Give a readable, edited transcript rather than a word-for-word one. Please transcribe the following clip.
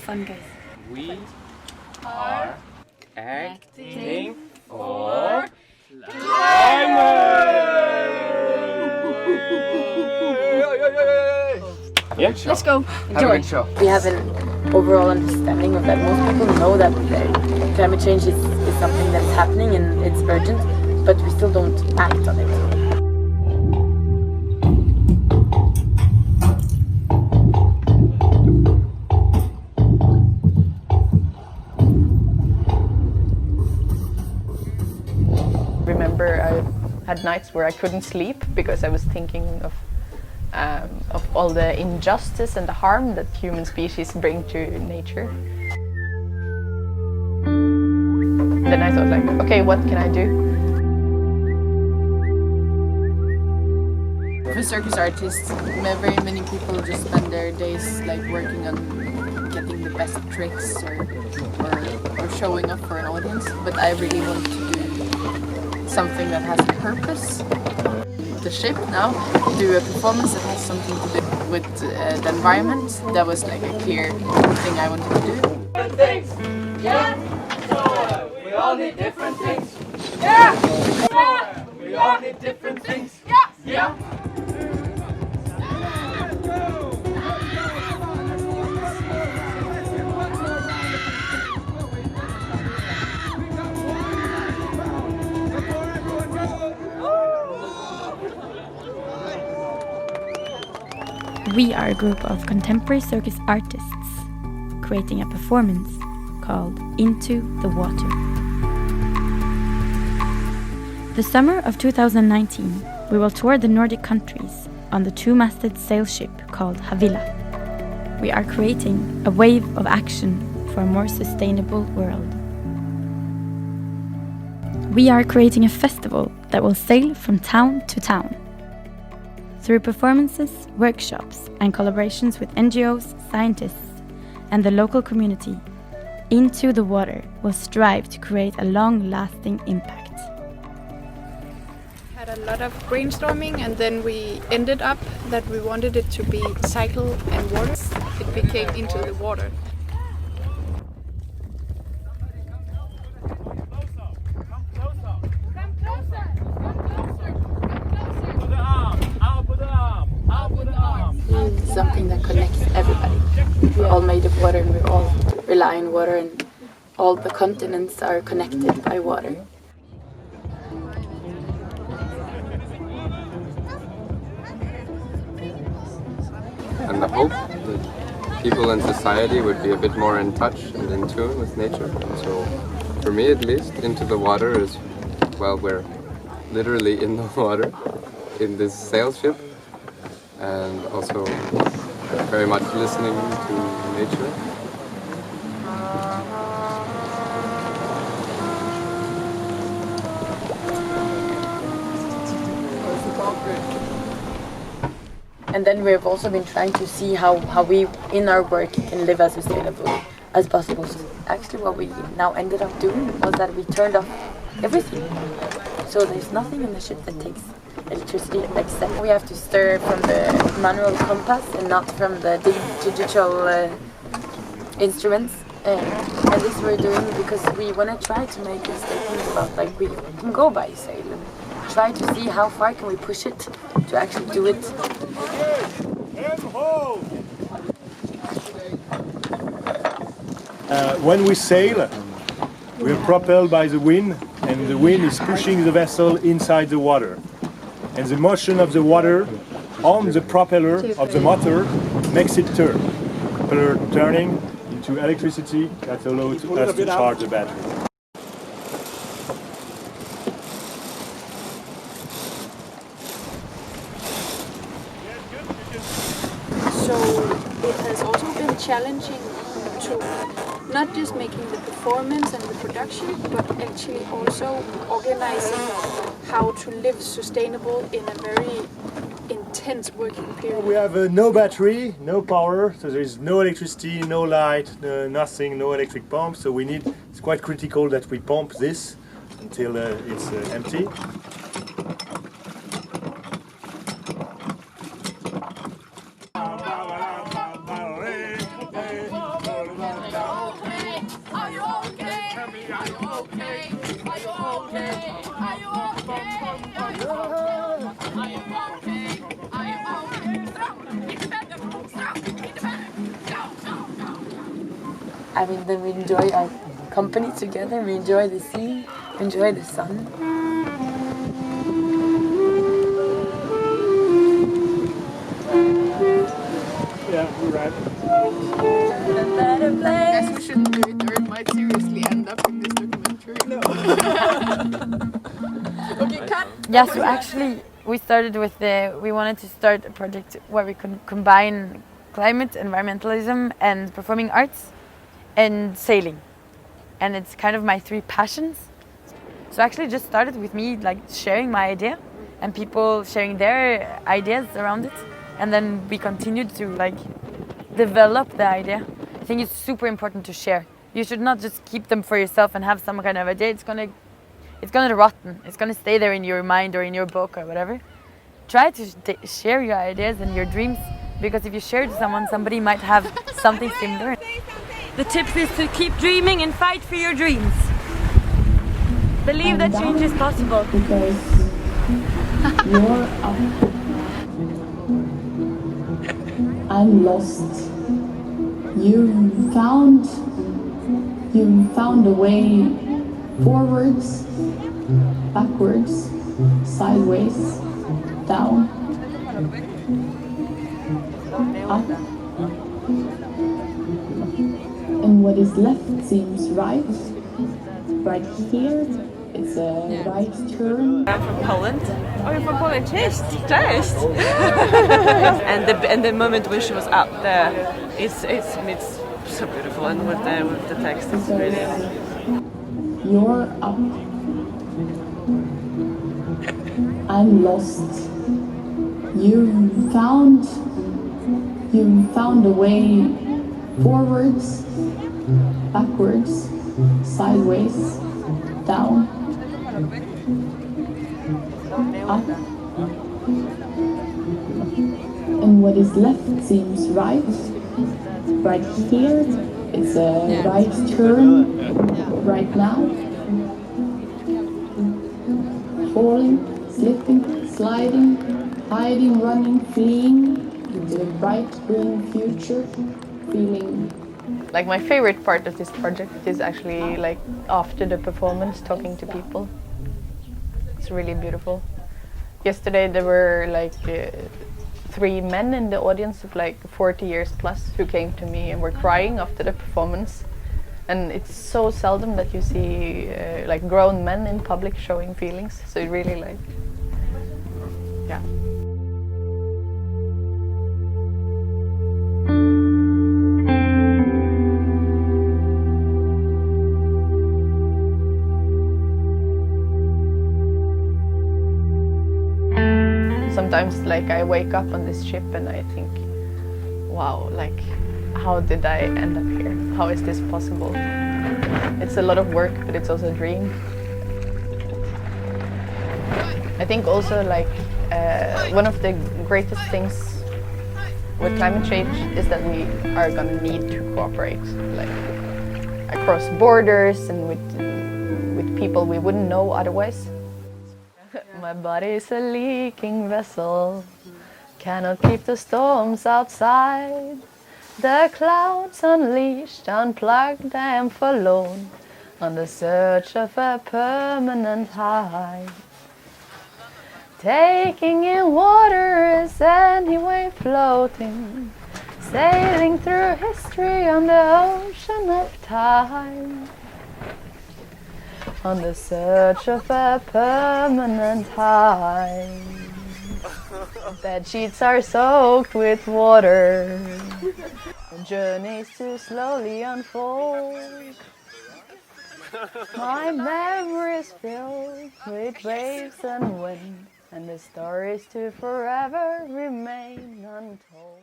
fun, guys. We are acting for climate! Yeah, Let's go. Enjoy. We have an overall understanding of that. Most people know that climate change is something that's happening and it's urgent, but we still don't act on it. Remember, I had nights where I couldn't sleep because I was thinking of all the injustice and the harm that human species bring to nature. Then I thought, like, okay, what can I do? For circus artists, very many people just spend their days like working on getting the best tricks or showing off for an audience. But I really want to do something that has a purpose. The ship now, do a performance that has something to do with the environment. That was like a clear thing I wanted to do. Different things, yeah. We all need different things, yeah. We all need different things, yeah. We are a group of contemporary circus artists creating a performance called Into the Water. The summer of 2019, we will tour the Nordic countries on the two-masted sail ship called Havila. We are creating a wave of action for a more sustainable world. We are creating a festival that will sail from town to town. Through performances, workshops, and collaborations with NGOs, scientists, and the local community, Into the Water will strive to create a long-lasting impact. Had a lot of brainstorming, and then we ended up that we wanted it to be cycle and water. It became Into the Water. Something that connects everybody. We're all made of water and we all rely on water, and all the continents are connected by water. And I hope that people in society would be a bit more in touch and in tune with nature. So for me at least, Into the Water is, well, we're literally in the water in this sail ship, and also very much listening to nature. And then we've also been trying to see how we, in our work, can live as sustainably as possible. So actually what we now ended up doing was that we turned off everything. So there's nothing in the ship that takes electricity, except we have to stir from the manual compass and not from the digital instruments. And this we're doing because we want to try to make a statement about, like, we can go by sail and try to see how far can we push it to actually do it. When we sail, we are propelled by the wind, and the wind is pushing the vessel inside the water. And the motion of the water on the propeller of the motor makes it turn. Propeller turning into electricity that allows us to charge the battery. So it has also been challenging to not just making the performance and the production, but actually also organizing how to live sustainable in a very intense working period. We have no battery, no power, so there is no electricity, no light, nothing, no electric pump. So it's quite critical that we pump this until it's empty. okay? Are you okay? Are you okay? Are you okay? Are you okay? Are you okay? Strong, independent, strong, independent. Go. I mean, then we enjoy our company together, we enjoy the sea, we enjoy the sun. Yeah, you're right. I guess we shouldn't do it or it might seriously end up in this documentary. No. Okay, cut. Yeah, so actually we started with we wanted to start a project where we could combine climate, environmentalism and performing arts and sailing. And it's kind of my three passions. So actually it just started with me like sharing my idea and people sharing their ideas around it. And then we continued to like develop the idea. I think it's super important to share. You should not just keep them for yourself and have some kind of idea. It's gonna rotten. It's gonna stay there in your mind or in your book or whatever. Try to share your ideas and your dreams, because if you share it to someone, somebody might have something similar. The tip is to keep dreaming and fight for your dreams. Believe that change is possible. Because you're up and lost. You found a way forwards, backwards, sideways, down, up. And what is left seems right. Right here, it's a right turn. I'm from Poland. Oh, you're from Poland? Cześć! Cześć! and the moment when she was out there, it's so beautiful, and with the text, it's really. You're up and lost. You found a way forwards, backwards, sideways, down, up. And what is left seems right. Right here, it's a right turn right now. Falling, slipping, sliding, hiding, running, fleeing, the bright green future, feeling. Like my favorite part of this project is actually like after the performance, talking to people. It's really beautiful. Yesterday there were like 3 men in the audience of like 40 years plus who came to me and were crying after the performance. And it's so seldom that you see like grown men in public showing feelings. So it really like, yeah. Sometimes like I wake up on this ship and I think, wow, like how did I end up here? How is this possible? It's a lot of work, but it's also a dream. I think also like one of the greatest things with climate change is that we are gonna need to cooperate, like across borders and with people we wouldn't know otherwise. My body is a leaking vessel, cannot keep the storms outside. The clouds unleashed, unplugged, I am forlorn, on the search of a permanent high. Taking in water is anyway floating, sailing through history on the ocean of time. On the search of a permanent high. Bed sheets are soaked with water, journeys to slowly unfold. My memories filled with waves and wind, and the stories to forever remain untold.